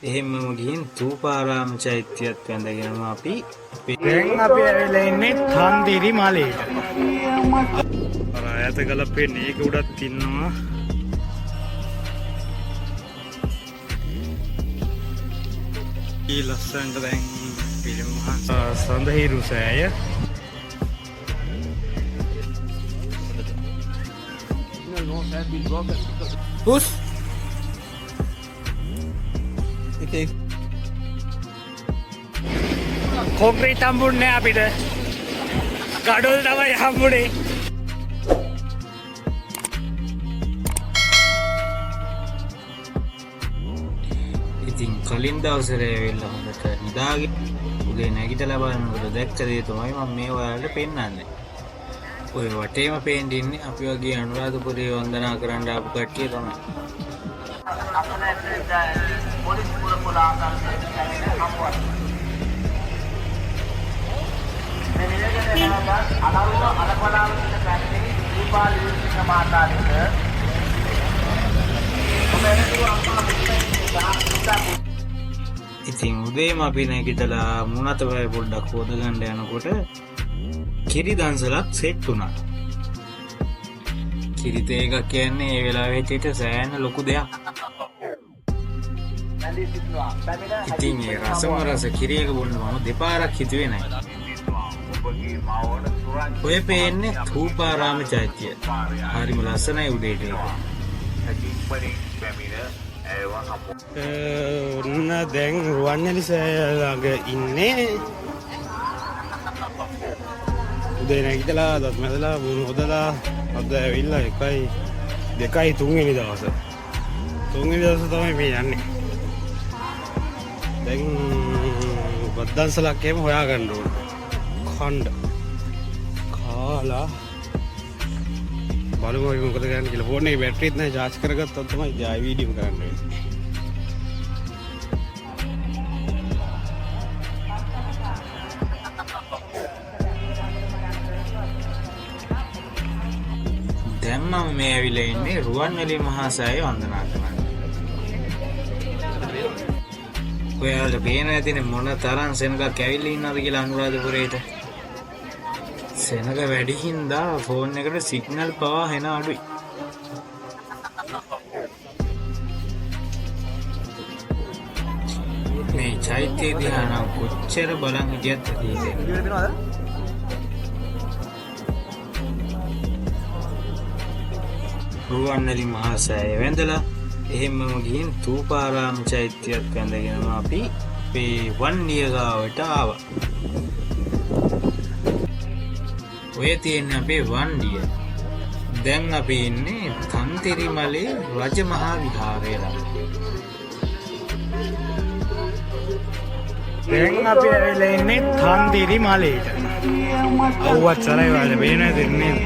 එහෙමම ගිහින් තූපාරාම චෛත්‍යයත් වැඳගෙන අපි දැන් අපි ඇවිල්ලා ඉන්නේ තන්දිරි මලේට. අර ඈත ගලපේ නේක උඩත් ඉන්නවා. ඊ ලස්සනට දැන් පිළිමහන් සඳහිරු සෑය. පුස් කොන්ක්‍රීට් හම්බුන්නේ අපිට. ගඩොල් තමයි හම්බුනේ. ඉතින් කලින් දවසේ ඇවිල්ලා හොඳට නිදාගෙන උදේ නැගිටලා බලනකොට දැක්ක දේ තමයි මම මේ ඔයාලට පෙන්නන්නේ. ඔය වටේම පේන්න ඉන්නේ අපි වගේ අනුරාධපුරේ වන්දනා කරන්න ආපු කට්ටිය තමයි. ඉතින් උදේම අපි නැගිටලා මුණත වැය පොඩ්ඩක් හොදගන්න යනකොට කිරි දන්සලක් සෙට් වුණා. කිරි තේ එකක් කියන්නේ ඒ වෙලාවේ හිටියට සෑහෙන ලොකු දෙයක්. ඉතින් ඒ රසම රස කිරි එක බොන්න මම දෙපාරක් හිතුවේ නැහැ. ඔය පේන්නේ තූපාරාම චෛත්‍යය. හරිම ලස්සනයි උදේට ඒක. ඔන්න දැන් රුවන්වැලි සෑය ළඟ ඉන්නේ. උදේ නැගිටලා දත් මැදලා මුණු හොදලා අද ඇවිල්ලා 1යි 2යි 3 වෙනි දවස. 3 වෙනි දවස තමයි මේ යන්නේ. දැන් බද්දන්සලක් එහෙම හොයාගන්න ඕන. ඛණ්ඩ කාලා බලමු මොකද ගන්න කියලා. ෆෝන් එකේ බැටරිත් නැහැ. charge කරගත්තොත් තමයි ආයි වීඩියෝ කරන්න වෙන්නේ. දැන් මම මේ ඇවිල්ලා ඉන්නේ රුවන්වැලි මහා සෑය වන්දනා කරන්න. ඔයාලට පේන ඇතිනේ මොන තරම් සෙනගක් ඇවිල්ලා ඉන්නවද කියලා අනුරාධපුරේට. සෙනග වැඩි හින්දා ෆෝන් එකට සිග්නල් පවා හෙන අඩුයි. මේ චෛත්‍ය දිහා නම් කොච්චර බලන් හිටියත් ඇති. රුවන්වැලි මහා සෑය වැඳලා එහෙමම ගිහින් තූපාරාම චෛත්‍යයත් වැඳගෙන අපි මේ වන්නිය ගාවට ආවා. ඔය තියෙන්නේ අපේ වන්නිය. දැන් අපි ඉන්නේ තන්තිරිමලේ රජමහා විහාරය ළඟ. දැන් අපි ඇවිල්ලා ඉන්නේ තන්දිරි මලේට. අවුවත් සරයි වල වෙන දෙන්නේ.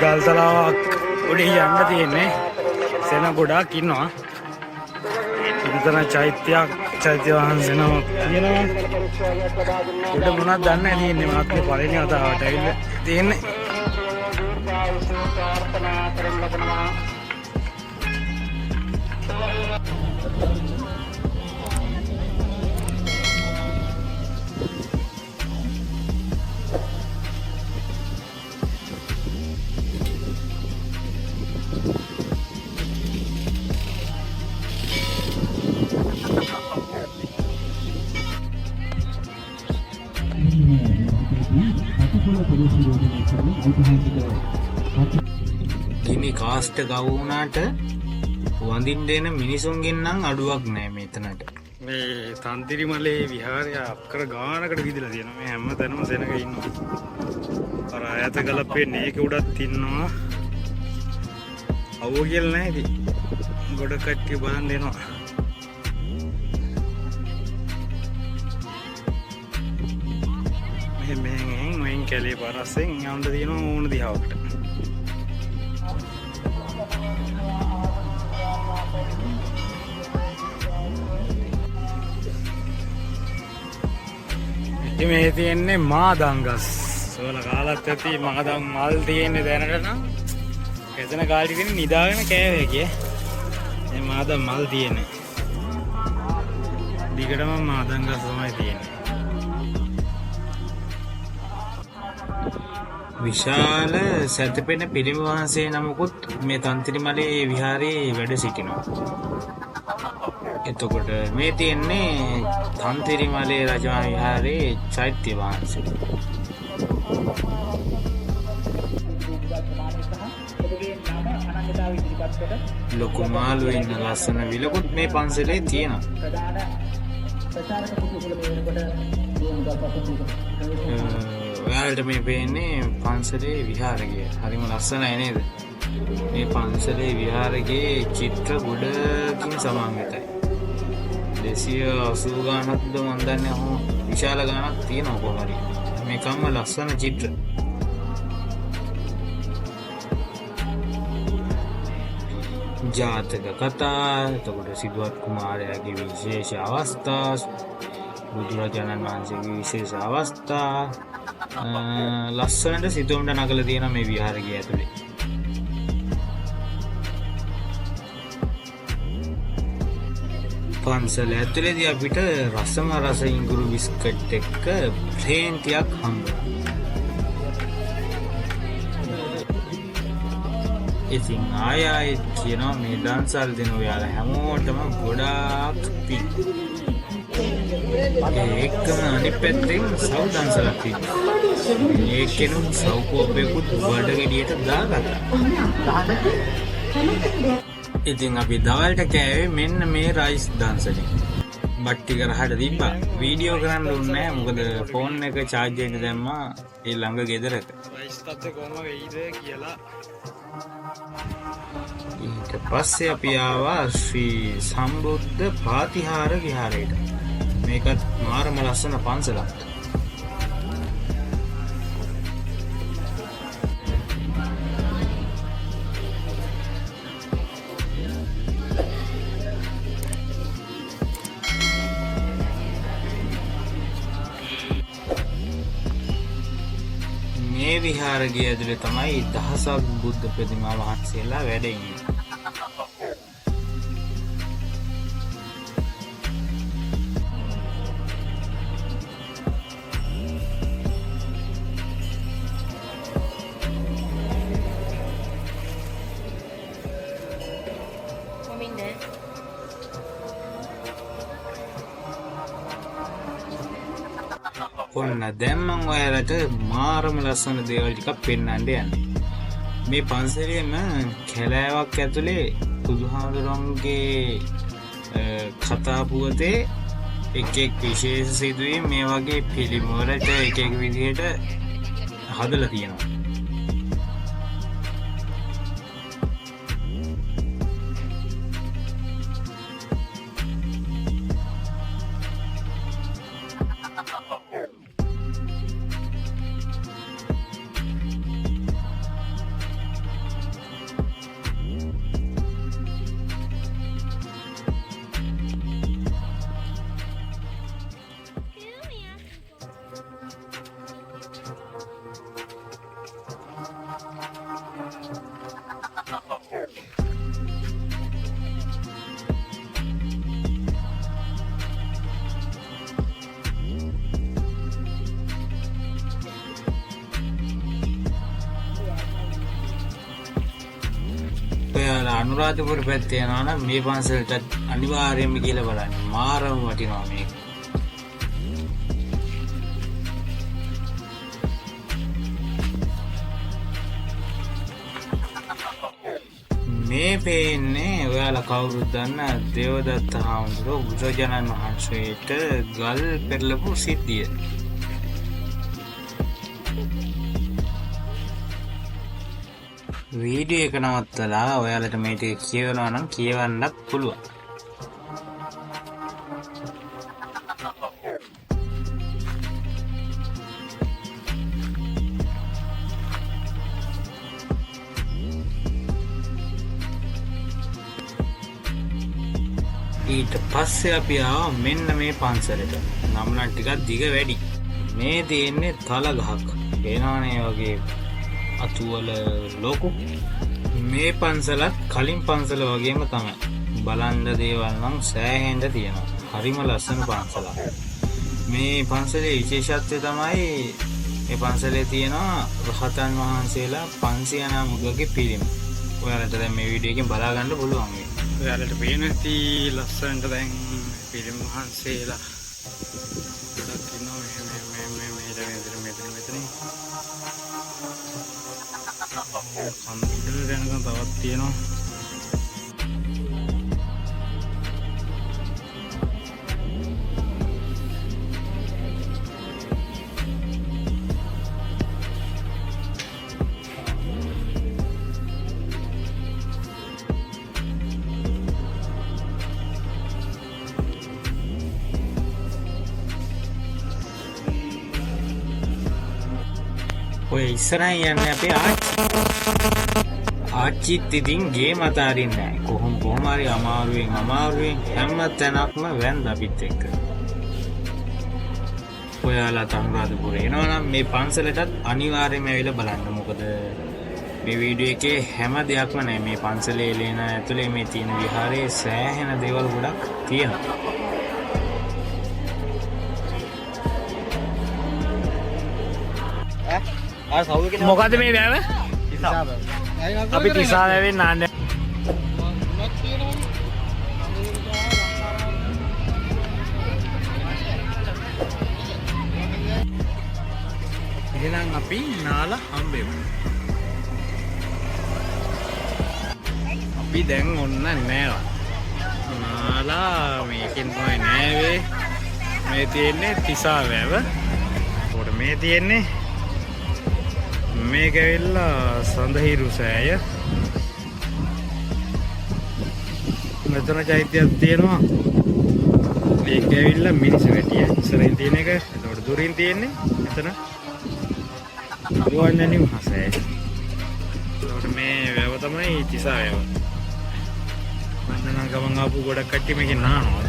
ගල් තලාවක් උඩින් යන්න තියෙන්නේ. සෙන ගොඩක් ඉන්නවා. ඉතන චෛත්‍ය වහන්සේ නමක් තියෙනවා. උඩ මොනවද දන්නේ නැහැ තියෙන්නේ. මාත් මේ පළවෙනි වතාවට ඇවිල්ලා තියෙන්නේ. ගිනි කාස්ට ගවුනාට වඳින්න එන මිනිසුන්ගෙන් නම් අඩුවක් නැහැ මෙතනට. මේ තන්තිරි මලේ විහාරය අක්කර ගානකට විදිලා තියෙනවා. මේ හැම තැනම සෙනග ඉන්නවා. අර ඈත ගලපේ නේක උඩත් ඉන්නවා. අවුව කියලා නැහැ ඉතින්. ගොඩ කට්ටිය බලන් දෙනවා. මෙහෙන් කැලේ පරස්සෙන් යන්න තියෙනවා ඕන දිහාවකට. ඉතින් මේ තියෙන්නේ මාදංගස්. සෝල කාලත් ඇති මාදම් මල් තියෙන්නේ දැනට නම්. එතන කාලේ තියෙන නිදාගෙන කෑවේ කිය. මේ මාදම් මල් තියෙන්නේ. දිගටම මාදම් ගස් තමයි තියෙන්නේ. විශාල සැතපෙන පිළිම වහන්සේ නමකුත් මේ තන්තිරිමලේ විහාරයේ වැඩ සිටිනවා. එතකොට මේ තියෙන්නේ තන්තිරිමලේ රජමහා විහාරයේ චෛත්‍ය වහන්සේ. ලොකු මාළු ඉන්න ලස්සන විලකුත් මේ පන්සලේ තියෙනවා. ඔයාලට මේ පේන්නේ පන්සලේ විහාරය. හරිම ලස්සනයි නේද? මේ පන්සලේ විහාරයේ චිත්‍ර ගොඩකින් සමන්විතයි. 280 ගානක්ද මන් දන්නේ අහු විශාල ගානක් තියෙනවා කොහොම හරි. මේකම ලස්සන චිත්‍ර. ජාතක කතා, එතකොට සිදුවත් කුමාරයාගේ විශේෂ අවස්ථා, බුදුරජාණන් වහන්සේගේ විශේෂ අවස්ථා ලස්සනට සිතුවමට නගලා තියෙනවා මේ විහාරය ඇතුලේ. පන්සල ඇතුලේදී අපිට රසම රස ඉඟුරු බිස්කට් එක්ක ප්ලේන්ටියක් හම්බ වෙනවා. ඉතින් ආයෙත් කියනවා මේ දන්සල් දෙන ඔයාලා හැමෝටම ගොඩාක් පිං. ඒකම අනිත් පැත්තෙන් සව් දන්සලක් තියෙනවා. ඒකෙනුත් සව් කෝපයකුත් බඩ ගෙඩියට දාගත්තා. ඉතින් අපි දවල්ට කෑවේ මෙන්න මේ රයිස් දන්සලේ. බට්ටි කරහට තිබ්බා. වීඩියෝ කරන්න දුන්නේ නැහැ මොකද ෆෝන් එක charge එකේ දැම්මා ඒ ළඟ ගෙදරක. රයිස් තත්ත්වය කොහොම වෙයිද කියලා. ඊට පස්සේ අපි ආවා ශ්‍රී සම්බුද්ධ පාතිහාර විහාරයට. මේකත් මාරම ලස්සන පන්සලක්. මේ විහාරයේ ඇතුලේ තමයි දහසක් බුද්ධ ප්‍රතිමා වහන්සේලා වැඩ ඉන්නේ. ඔන්න දැන් මම ඔයාලට මාරම ලස්සන දේවල් ටිකක් පෙන්වන්න යන්නේ. මේ පන්සලේම කැලෑවක් ඇතුලේ බුදුහාමුදුරන්ගේ කතා පුවතේ එක් විශේෂ සිදුවීම් මේ වගේ පිළිම වලට එක විදිහට හදලා තියෙනවා. ඔයාලා අනුරාධපුර පැත්තේ යනවා නම් මේ පන්සලට අනිවාර්යයෙන්ම කියලා බලන්න. මාරම වටිනවා මේක. මේ පේන්නේ ඔයාලා කවුරුත් දන්න දේවදත්ත හාමුදුරුවෝ බුදුරජාණන් වහන්සේට ගල් පෙරලපු සිද්ධිය. වීඩියෝ එක නවත්තලා ඔයාලට මේ ටික කියවනවා නම් කියවන්නත් පුළුවන්. ඊට පස්සේ අපි ආවා මෙන්න මේ පන්සලට. නම් නම් ටිකක් දිග වැඩි. මේ තියෙන්නේ තල ගහක්. පේනවනේ වගේ අතුවල ලොකු. මේ පන්සලත් කලින් පන්සල වගේම තමයි. බලන්න දේවල් නම් සෑහෙන්න තියෙනවා. හරිම ලස්සන පන්සලක්. මේ පන්සලේ විශේෂත්වය තමයි මේ පන්සලේ තියෙනවා රහතන් වහන්සේලා 500 නමකගේ පිළිම. ඔයාලට දැන් මේ වීඩියෝ එකෙන් බලා ගන්න පුළුවන් වෙයි. ඔයාලට පේන ඇති ලස්සනට දැන් පිළිම වහන්සේලා ගොඩක් ඉන්නවා මෙතන. කන්දර දැනගන්න තවත් තියෙනවා. ඔය ඉස්සරහින් යන්නේ අපේ ආච්චිත් ඉතින් ගේම අතාරින්නේ නැහැ. කොහොම හරි අමාරුවෙන් හැම තැනක්ම වැන්ද අපිත් එක්ක. ඔයාලා අනුරාධපුර එනවා නම් මේ පන්සලටත් අනිවාර්යයෙන්ම ඇවිල්ලා බලන්න. මොකද මේ වීඩියෝ එකේ හැම දෙයක්ම නැහැ. මේ පන්සලේ ලේන ඇතුලේ මේ තියෙන විහාරයේ සෑහෙන දේවල් ගොඩක් තියෙනවා. මොකද මේ වැව? අපි තිසා වැවෙන් නාන්නේ. එහෙනම් අපි නාලා හම්බෙමු. අපි දැන් ඔන්න නෑවා. නාලා මේකෙන් තමයි නෑවේ. මේ තියෙන්නේ තිසා වැව. උඩ මේ තියෙන්නේ මේක ඇවිල්ලා සඳහිරු සෑය. මෙතන චෛත්‍යයක් තියෙනවා. මේක ඇවිල්ලා මිනිස් වැටිය. ඉස්සරහින් තියෙන එක. එතකොට දුරින් තියෙන්නේ මෙතන ගුවන්යනි මහසෑය. එතකොට මේ වැව තමයි තිසා වැව. මම නම් ගමන් ආපු ගොඩක් කට්ටිය මේකේ නානවා.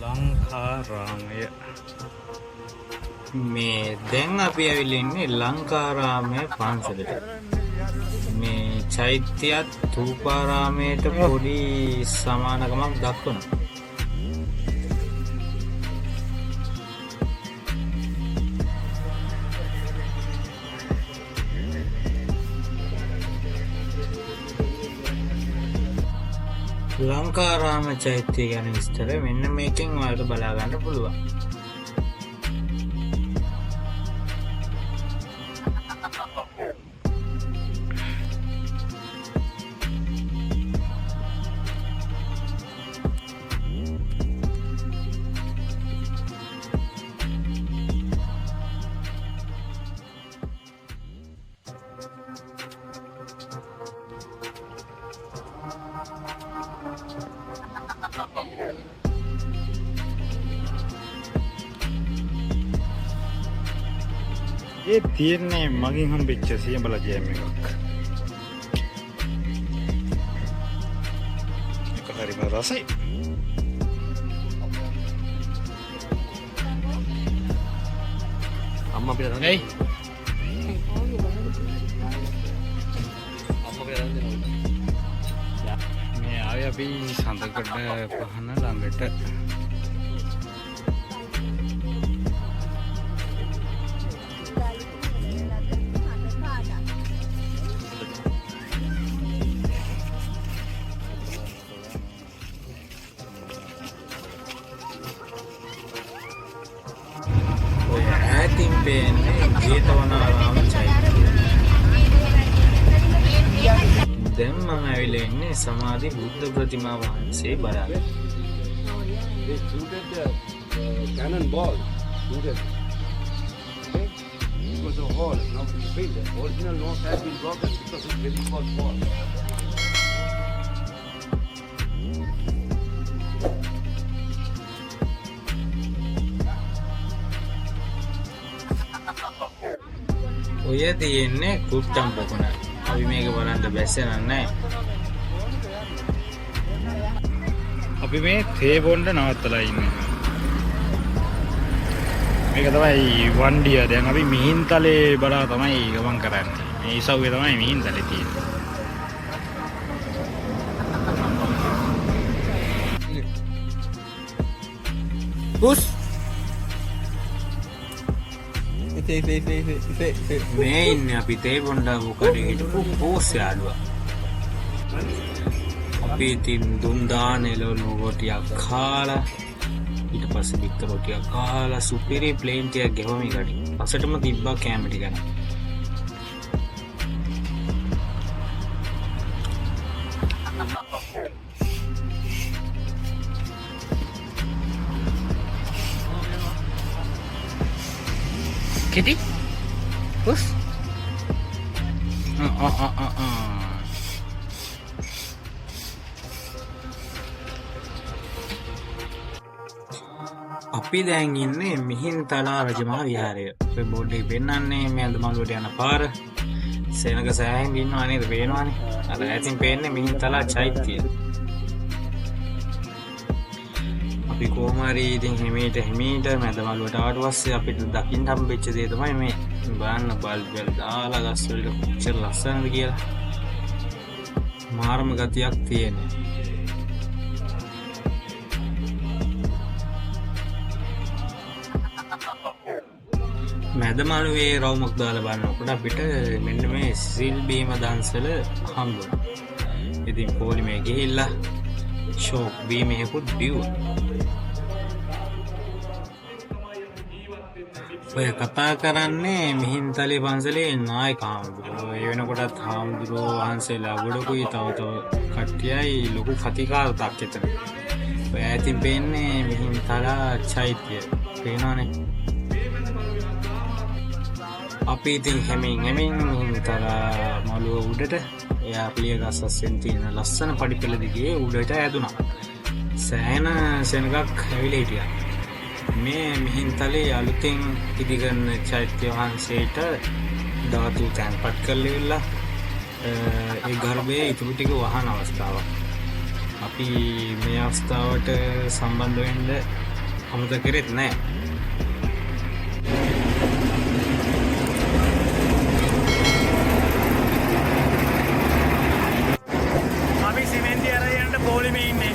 ලංකාරාමය. මේ දැන් අපි ඇවිල්ලා ඉන්නේ ලංකාරාමයේ පන්සලට. මේ චෛත්‍යයත් ථූපාරාමයට පොඩි සමානකමක් දක්වනවා. ලංකාරාම චෛත්‍ය ගැන විස්තර මෙන්න මේකෙන් ඔයාලට බලා ගන්න පුළුවන්. ඒ තියන්නේ මගින් හම්බෙච්ච සියඹල ජෑම් එකක්. ඒක හරිම රසයි. අම්මා අපිට දන්නේ. ඇයි? අම්මා අපිට දන්නේ. මේ ආවේ අපි සඳකඩ පහන ළඟට. ජේතවනාරාම චෛත්‍යය. දැන් මම ඇවිල්ලා ඉන්නේ සමාධි බුද්ධ ප්‍රතිමා වහන්සේ බලාගෙන. They shooted the cannonball. Shooted. Okay. was a hole, now it's big. The original nose has been broken because it's very small fall. ඔය තියෙන්නේ කුට්ටම් පොකුණ. අපි මේක බලන්න බැස්සෙන්නේ නැහැ. අපි මේ තේ බොන්න නවත්තලා ඉන්නේ. මේක තමයි වන්ඩිය. දැන් අපි මිහින්තලේ බලා තමයි ගමන් කරන්නේ. මේ ඉසව්වේ තමයි මිහින්තලේ තියෙන්නේ. Push. මේ ඉන්නේ අපි තේ බොන්න මොකද හිටපු පෝස් යාළුවා. අපි ඉතින් දුම් දානේ ලොලු ටිකක් කාලා ඊට පස්සේ බිත්තර ටිකක් කාලා සුපිරි ප්ලේන් ටිකක් ගෙවම ඉගඩි. පසටම තිබ්බා කැම ටික ගන්න. Kitty? Puss? අපි දැන් ඉන්නේ මිහින්තලා රජමහා විහාරය. ඔය බෝඩ් එකේ පෙන්නන්නේ මේ අඳමළුවට යන පාර. සෙනඟ සෑහෙන් ඉන්නවා නේද පේනවනේ. අර ඈතින් පේන්නේ මිහින්තලා චෛත්‍යය. අපි කොහොම හරි ඉතින් හිමීට මැදමළුවට ආවට පස්සේ අපිට දකින්න හම්බෙච්ච දේ තමයි මේ බලන්න බල්බ් වල දාලා ගස් වලට කොච්චර ලස්සනද කියලා. මාරම ගතියක් තියෙනවා. මැදමළුවේ රවුමක් දාලා බලනකොට අපිට මෙන්න මේ සිල් බීම දන්සල හම්බුණා. ඉතින් පොලිමේ ගිහිල්ලා ෂෝක් බීමේකුත් බිව්වා. ඔය කතා කරන්නේ මිහින්තලේ පන්සලේ නායක හාමුදුරුවෝ. ඒ වෙනකොටත් හාමුදුරුවෝ වහන්සේලා ගොඩකුයි තව කට්ටියයි ලොකු කතිකාවතක් එතන. ඔය ඈතින් පේන්නේ මිහින්තලා චෛත්‍යය. පේනවනේ. අපි ඉතින් හැමින් මිහින්තලා මළුව උඩට එයා පිළිය ගස්සෙන් තියෙන ලස්සන පඩිපෙළ දිගේ උඩට ඇදුනා. සෑහෙන සෙනඟක් ඇවිල්ලා හිටියා. මේ මිහින්තලේ අලුතෙන් ඉදිකරන චෛත්‍ය වහන්සේට ධාතු තැන්පත් කරලා ඉවරලා ඒ ගර්භයේ ඉතුරු ටික වහන අවස්ථාවක්. අපි මේ අවස්ථාවට සම්බන්ධ වෙන්න අමතක කරෙත් නැහැ. අපි සිමෙන්ති අරගෙන පොලිමේ ඉන්නේ.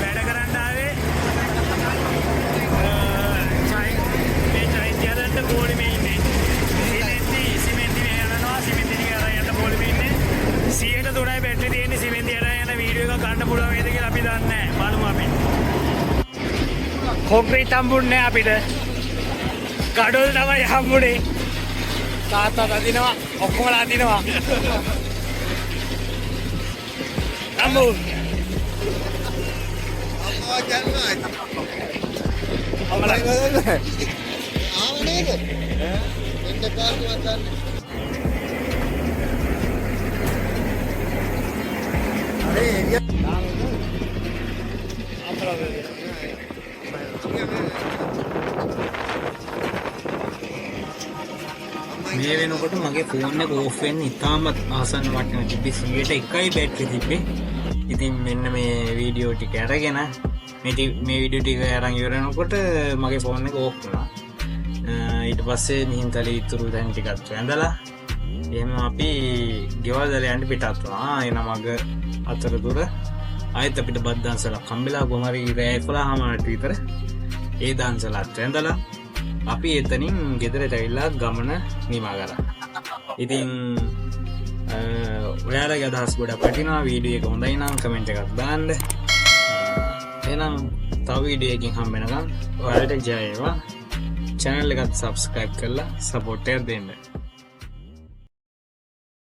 වැඩ කරන්න ආවේ මේ චෛත්‍යයට පොලිමේ ඉන්නේ. සිමෙන්ති මේ යනවා සිමෙන්ති ටික අරගෙන පොලිමේ ඉන්නේ. 103යි බැටරි තියෙන්නේ සිමෙන්ති අරගෙන වීඩියෝ එකක් ගන්න පුළුවන් වේද කියලා අපි දන්නේ නැහැ. බලමු අපි. කොන්ක්‍රීට් හම්බුන්නේ අපිට. ගඩොල් තමයි හම්බුනේ. තාත්තා අදිනවා ඔක්කොමලා අදිනවා. අම්මෝ අම්මලා ආවනේද? එන්න කාර්යවත් ගන්න. අරේ මේ වෙනකොට මගේ ෆෝන් එක ඕෆ් වෙන්න ඉතාමත් ආසන්න වටන තිබ්බේ 100ට 1යි බැටරි තිබ්බේ. ඉතින් මෙන්න මේ වීඩියෝ ටික අරගෙන මේ වීඩියෝ ටික අරන් ඉවර වෙනකොට මගේ ෆෝන් එක ඕෆ් වුණා. ඊට පස්සේ මිහින්තලේ ඉතුරු දැන් ටිකක් වැඳලා එහෙම අපි ගෙවල් දාලා යන්න පිටත් වුණා. එන මග අතරතුර ආයෙත් අපිට බත් දන්සලක් හම්බෙලා කොහමරි රෑ 11:00ට විතර ඒ දන්සලත් වැඳලා අපි එතනින් ගෙදරට ඇවිල්ලා ගමන නිමා කරා. ඉතින් ඔයාලගේ අදහස් ගොඩක් වටිනවා. වීඩියෝ එක හොඳයි නම් කමෙන්ට් එකක් දාන්න. එහෙනම් තව වීඩියෝ එකකින් හම්බ වෙනකම් ඔයාලට ජය වේවා. channel එකත් subscribe කරලා support එක දෙන්න.